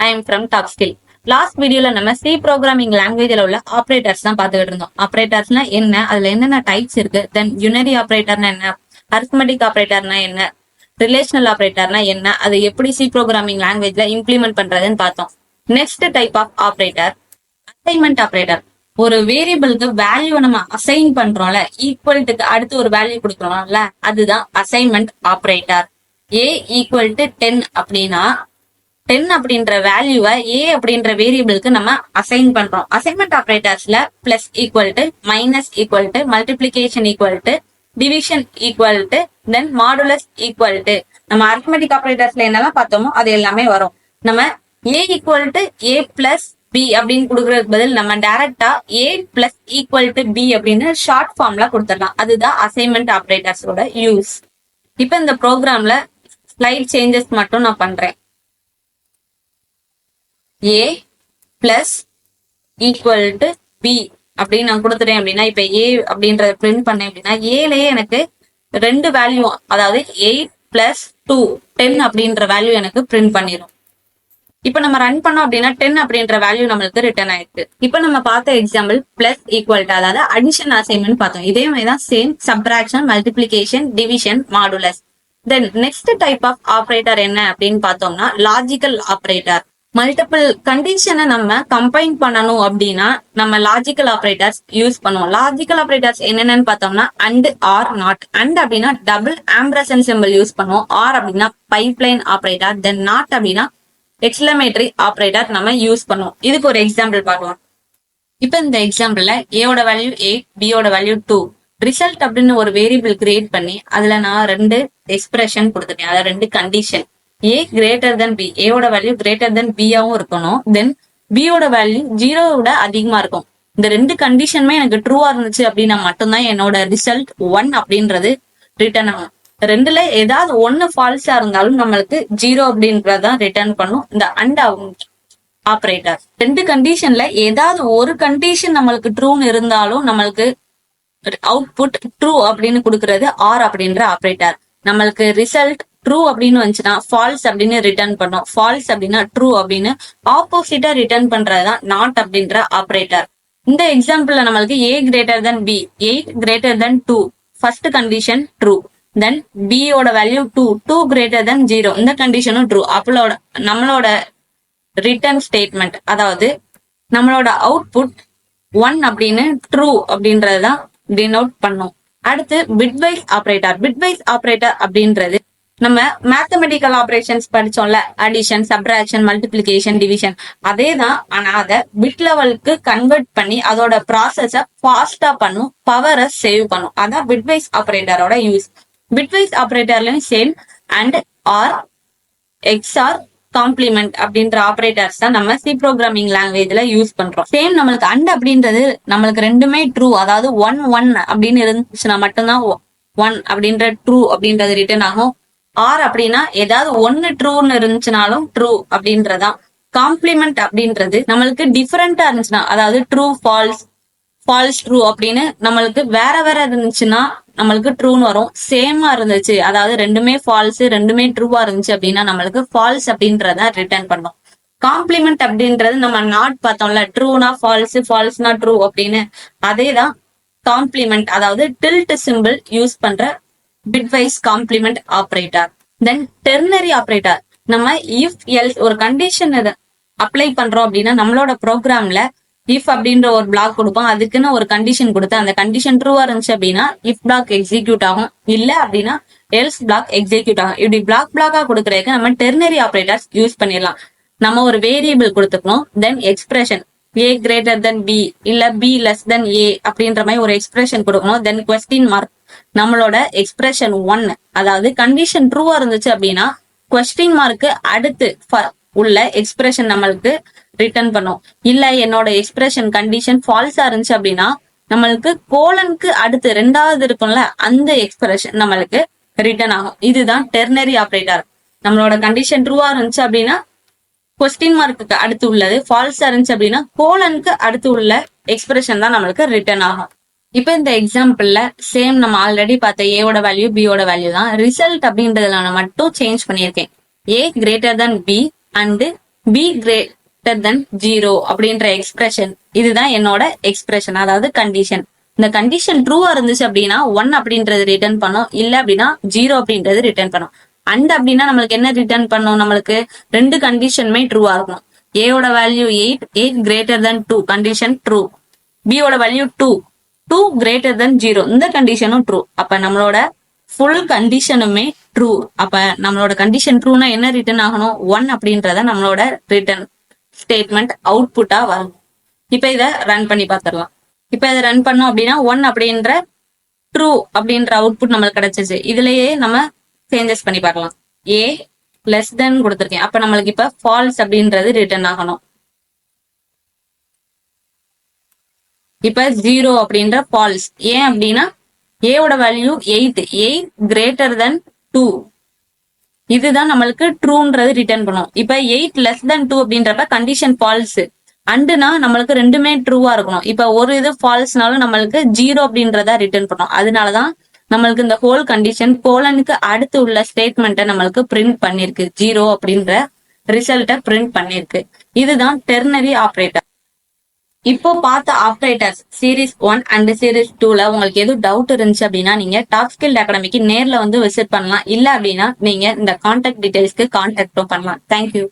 I am from TopSkilled. Last வீடியோல நம்ம C programming லாங்குவேஜ்ல உள்ள ஆப்ரேட்டர்ஸ் தான் பார்த்துக்கிட்டு இருந்தோம். ஆப்ரேட்டர்ஸ்னா என்ன, அதுல என்னென்ன டைப்ஸ் இருக்கு, தென் யூனரி ஆப்ரேட்டர்னா என்ன, அரித்மெட்டிக் ஆப்ரேட்டர்னா என்ன, ரிலேஷனல் ஆப்ரேட்டர்னா என்ன, அதை எப்படி சி ப்ரோக்ராமிங் லாங்குவேஜ்ல இம்ப்ளிமெண்ட் பண்றதுன்னு பார்த்தோம். Next type of operator assignment operator. ஒரு வேரியபிளுக்கு வேல்யூ நம்ம அசைன் பண்றோம்ல, ஈக்குவல்ட்டுக்கு அடுத்து ஒரு வேல்யூ கொடுக்குறோம்ல, அதுதான் assignment operator. a equal to 10 அப்படின்னா 10 அப்படின்ற வேல்யூவை a அப்படின்ற வேரியபிளுக்கு நம்ம அசைன் பண்றோம். அசைன்மெண்ட் ஆப்ரேட்டர்ஸ்ல plus equal to, minus equal to, multiplication equal to, division equal to, then modulus equal to, நம்ம அரித்மெட்டிக் ஆப்ரேட்டர்ஸ்ல என்னெல்லாம் பார்த்தோமோ அது எல்லாமே வரும். நம்ம a equal to a plus b அப்படின்னு கொடுக்கறதுக்கு பதில் நம்ம டைரக்டா a plus equal to b அப்படின்னு ஷார்ட் ஃபார்ம்ல கொடுத்துடலாம். அதுதான் அசைன்மெண்ட் ஆப்ரேட்டர்ஸோட யூஸ். இப்ப இந்த ப்ரோக்ராம்ல ஸ்லைட் சேஞ்சஸ் மட்டும் நான் பண்றேன். a plus equal to b அப்படின்னு நான் கொடுத்துட்டேன் அப்படின்னா, இப்ப a அப்படின்றத பிரிண்ட் பண்ணேன் அப்படின்னா ஏலயே எனக்கு ரெண்டு வேல்யூ, அதாவது 8 பிளஸ் 2 10 அப்படின்ற வேல்யூ எனக்கு பிரிண்ட் பண்ணிடும். இப்ப நம்ம ரன் பண்ணோம் அப்படின்னா 10 அப்படின்ற வேல்யூ நம்மளுக்கு ரிட்டர்ன் ஆயிருக்கு. இப்ப நம்ம பார்த்த எக்ஸாம்பிள் பிளஸ் ஈக்குவல் டு, அதாவது அடிஷன் அசைன்மெண்ட் பார்த்தோம். இதே மாதிரிதான் same subtraction, multiplication, division, modulus. Then next type of operator என்ன அப்படின்னு பார்த்தோம்னா லாஜிக்கல் ஆப்ரேட்டர். மல்டிபிள் கண்டிஷனை நம்ம கம்பைன் பண்ணணும் அப்படின்னா நம்ம லாஜிக்கல் ஆப்ரேட்டர்ஸ் யூஸ் பண்ணுவோம். லாஜிக்கல் ஆப்ரேட்டர்ஸ் என்னென்னு பார்த்தோம்னா அண்ட், ஆர், நாட். அண்ட் அப்படின்னா டபுள் ஆம்பர்சன் சிம்பிள் யூஸ் பண்ணுவோம். ஆர் அப்படின்னா பைப்லைன் ஆப்ரேட்டர், தென் நாட் அப்படின்னா எக்ஸ்க்ளமேட்டரி ஆப்ரேட்டர் நம்ம யூஸ் பண்ணுவோம். இதுக்கு ஒரு எக்ஸாம்பிள் பார்க்கலாம். இப்ப இந்த எக்ஸாம்பிள்ல ஏவோட வேல்யூ 8, பியோட வேல்யூ 2. ரிசல்ட் அப்படின்னு ஒரு வேரியபிள் கிரியேட் பண்ணி அதுல நான் ரெண்டு எக்ஸ்பிரஷன் கொடுத்துட்டேன், அதாவது ரெண்டு condition. a greater than b, ஏவோட வேல்யூ கிரேட்டர் தென் b ஆவும் இருக்கணும், தென் b யோட வேல்யூ 0 விட அதிகமா இருக்கும். இந்த ரெண்டு கண்டிஷனுமே எனக்கு ட்ரூவா இருந்துச்சு அப்படின்னா மட்டும்தான் என்னோட ரிசல்ட் 1 அப்படின்றது ரிட்டர்ன் ஆகும். ரெண்டுல ஏதாவது ஒன்னு ஃபால்ஸா இருந்தாலும் நம்மளுக்கு 0 அப்படின்றதான் ரிட்டர்ன் பண்ணும் இந்த அண்ட் ஆப்ரேட்டர். ரெண்டு கண்டிஷன்ல ஏதாவது ஒரு கண்டிஷன் நம்மளுக்கு ட்ரூன்னு இருந்தாலும் நம்மளுக்கு அவுட்புட் ட்ரூ அப்படின்னு கொடுக்கறது ஆர் அப்படின்ற ஆப்ரேட்டர். நம்மளுக்கு ரிசல்ட் ட்ரூ அப்படின்னு வந்துச்சுன்னா ஃபால்ஸ் அப்படின்னு ரிட்டர்ன் பண்ணும், ஃபால்ஸ் அப்படின்னா ட்ரூ அப்படின்னு ஆப்போசிட்டா ரிட்டர்ன் பண்றதுதான் நாட் அப்படின்ற ஆப்ரேட்டர். இந்த எக்ஸாம்பிள்ல நம்மளுக்கு a greater than b, 8 greater than 2, first condition true. Then b யோட வேல்யூ 2, 2 கிரேட்டர் தென் 0, இந்த கண்டிஷனும் ட்ரூ. அப்பளோட நம்மளோட ரிட்டர்ன் ஸ்டேட்மெண்ட், அதாவது நம்மளோட அவுட்புட் 1 அப்படின்னு ட்ரூ அப்படின்றதுதான் டினோட் பண்ணும். அடுத்து பிட்வைஸ் ஆப்ரேட்டர். பிட்வைஸ் ஆப்ரேட்டர் அப்படின்றது நம்ம மேத்தமெட்டிக்கல் ஆபரேஷன்ஸ் படிச்சோம்ல, அடிஷன், சப்ட்ராக்ஷன், மல்டிபிளிகேஷன், டிவிஷன், அதேதான். ஆனா அதை பிட் லெவலுக்கு கன்வெர்ட் பண்ணி அதோட ப்ராசஸ ஃபாஸ்டா பண்ணும், பவரை சேவ் பண்ணும். அதான் பிட்வைஸ் ஆப்ரேட்டரோட யூஸ். பிட்வைஸ் ஆப்ரேட்டர்லயும் same and, or, XOR, complement அப்படின்ற ஆப்ரேட்டர்ஸ் தான் நம்ம சி ப்ரோக்ராமிங் லாங்குவேஜ்ல யூஸ் பண்றோம். சேம் நம்மளுக்கு அண்ட் அப்படின்றது நம்மளுக்கு ரெண்டுமே ட்ரூ, அதாவது 1 1 அப்படின்னு இருந்துச்சுன்னா மட்டும்தான் 1 அப்படின்ற ட்ரூ அப்படின்றது ரிட்டர்ன் ஆகும். ஆர் அப்படின்னா ஏதாவது ஒன்னு ட்ரூன்னு இருந்துச்சுனாலும் ட்ரூ அப்படின்றதான். காம்ப்ளிமெண்ட் அப்படின்றது நம்மளுக்கு டிஃபரெண்டா இருந்துச்சுன்னா, அதாவது ட்ரூ ஃபால்ஸ், ஃபால்ஸ் ட்ரூ அப்படின்னு நம்மளுக்கு வேற வேற இருந்துச்சுன்னா நம்மளுக்கு ட்ரூன்னு வரும். சேமா இருந்துச்சு, அதாவது ரெண்டுமே ஃபால்ஸ் ரெண்டுமே ட்ரூவா இருந்துச்சு அப்படின்னா நம்மளுக்கு ஃபால்ஸ் அப்படின்றத ரிட்டர்ன் பண்ணும். காம்ப்ளிமெண்ட் அப்படின்றது நம்ம நாட் பார்த்தோம்ல, ட்ரூனா ஃபால்ஸ், ஃபால்ஸ்னா ட்ரூ அப்படின்னு, அதேதான் காம்ப்ளிமெண்ட், அதாவது டில்ட் சிம்பிள் யூஸ் பண்ற பிட்வைஸ் காம்ப்ளிமெண்ட் ஆப்ரேட்டர். தென் டெர்னரி ஆப்ரேட்டர். நம்ம இஃப் எல்ஸ் ஒரு கண்டிஷன் அப்ளை பண்றோம் அப்படின்னா நம்மளோட ப்ரோக்ராம்ல இஃப் அப்படின்ற ஒரு பிளாக் கொடுப்போம், அதுக்குன்னு ஒரு கண்டிஷன் கொடுத்து அந்த கண்டிஷன் ட்ரூவா இருந்துச்சு அப்படின்னா இஃப் பிளாக் எக்ஸிக்யூட் ஆகும், இல்ல அப்படின்னா எல்ஸ் பிளாக் எக்ஸிக்யூட் ஆகும். இப்படி பிளாக்கா கொடுக்கறதுக்கு நம்ம டெர்னரி ஆப்ரேட்டர்ஸ் யூஸ் பண்ணிடலாம். நம்ம ஒரு வேரியபிள் கொடுத்துக்கணும், then expression a greater than b இல்ல b லெஸ் தென் a அப்படின்ற மாதிரி ஒரு எக்ஸ்பிரஷன் கொடுக்கணும். தென் கொஸ்டின் மார்க், நம்மளோட எக்ஸ்பிரஷன் 1, அதாவது கண்டிஷன் ட்ரூவா இருந்துச்சு அப்படின்னா கொஸ்டின் மார்க்கு அடுத்து உள்ள எக்ஸ்பிரஷன் நம்மளுக்கு ரிட்டர்ன் பண்ணும். இல்ல என்னோட எக்ஸ்பிரஷன் கண்டிஷன் ஃபால்ஸா இருந்துச்சு அப்படின்னா நம்மளுக்கு கோலனுக்கு அடுத்து ரெண்டாவது இருக்கும்ல, அந்த எக்ஸ்பிரஷன் நம்மளுக்கு ரிட்டர்ன் ஆகும். இதுதான் டெர்னரி ஆப்ரேட்டர். நம்மளோட கண்டிஷன் ட்ரூவா இருந்துச்சு அப்படின்னா கொஸ்டின் மார்க்கு அடுத்து உள்ளது, ஃபால்ஸா இருந்துச்சு அப்படின்னா கோலனுக்கு அடுத்து உள்ள எக்ஸ்பிரஷன் தான் நம்மளுக்கு ரிட்டர்ன் ஆகும். இப்ப இந்த எக்ஸாம்பிள்ல சேம் நம்ம ஆல்ரெடி பார்த்த ஏவோட வேல்யூ பியோட வேல்யூ தான். ரிசல்ட் அப்படின்றதுல நான் மட்டும் சேஞ்ச் பண்ணியிருக்கேன். a greater than b and B greater தென் 0 அப்படின்ற எக்ஸ்பிரஷன், இதுதான் என்னோட எக்ஸ்பிரஷன், அதாவது கண்டிஷன். இந்த கண்டிஷன் ட்ரூவா இருந்துச்சு அப்படின்னா 1 அப்படின்றது ரிட்டர்ன் பண்ணும், இல்ல அப்படின்னா 0 அப்படின்றது ரிட்டர்ன் பண்ணும். அண்ட் அப்படின்னா நம்மளுக்கு என்ன ரிட்டர்ன் பண்ணும், நம்மளுக்கு ரெண்டு கண்டிஷனுமே ட்ரூவா இருக்கணும். ஏயோட value 8, 8 greater than 2, condition true. பியோட வேல்யூ 2, 2 கிரேட்டர் தென் 0, இந்த கண்டிஷனும் ட்ரூ. அப்ப நம்மளோட ஃபுல் கண்டிஷனுமே ட்ரூ. அப்ப நம்மளோட கண்டிஷன் ட்ரூனா என்ன ரிட்டர்ன் ஆகணும், 1 அப்படின்றத நம்மளோட ரிட்டர்ன் ஸ்டேட்மெண்ட் அவுட்புட்டா வரும். இப்ப இத ரன் பண்ணி பாத்திரலாம். இப்ப இதை ரன் பண்ணோம் அப்படின்னா 1 அப்படின்ற ட்ரூ அப்படின்ற அவுட்புட் நம்மளுக்கு கிடைச்சிச்சு. இதுலயே நம்ம சேஞ்சஸ் பண்ணி பார்க்கலாம். ஏ லெஸ் தென் கொடுத்துருக்கேன், அப்ப நம்மளுக்கு இப்ப ஃபால்ஸ் அப்படின்றது ரிட்டர்ன் ஆகணும். இப்ப 0 அப்படின்ற ஃபால்ஸ். ஏன் அப்படின்னா ஏவோட வேல்யூ 8, 8 கிரேட்டர் தென் 2, இதுதான் நம்மளுக்கு ட்ரூன்றது ரிட்டர்ன் பண்ணும். இப்ப 8 லெஸ் தென் 2 அப்படின்றப்ப கண்டிஷன் ஃபால்ஸ். அண்டுனா நம்மளுக்கு ரெண்டுமே ட்ரூவா இருக்கணும். இப்ப ஒரு இது ஃபால்ஸ்னாலும் நம்மளுக்கு 0 அப்படின்றத ரிட்டர்ன் பண்ணும். அதனாலதான் நம்மளுக்கு இந்த ஹோல் கண்டிஷன் கோலனுக்கு அடுத்து உள்ள ஸ்டேட்மெண்ட்டை நம்மளுக்கு பிரிண்ட் பண்ணிருக்கு, 0 அப்படின்ற ரிசல்ட்டை பிரிண்ட் பண்ணிருக்கு. இதுதான் டெர்னரி ஆப்ரேட்டர். இப்போ பார்த்த ஆப்ரேட்டர்ஸ் சீரீஸ் 1 அண்ட் சீரீஸ் 2ல உங்களுக்கு எதுவும் டவுட் இருந்துச்சு அப்படின்னா நீங்க டாப்ஸ்கில்ட் அகாடமிக்கு நேர்ல வந்து விசிட் பண்ணலாம். இல்ல அப்படின்னா நீங்க இந்த கான்டாக்ட் டீடைல்ஸ்க்கு கான்டாக்டும் பண்ணலாம். தேங்க்யூ.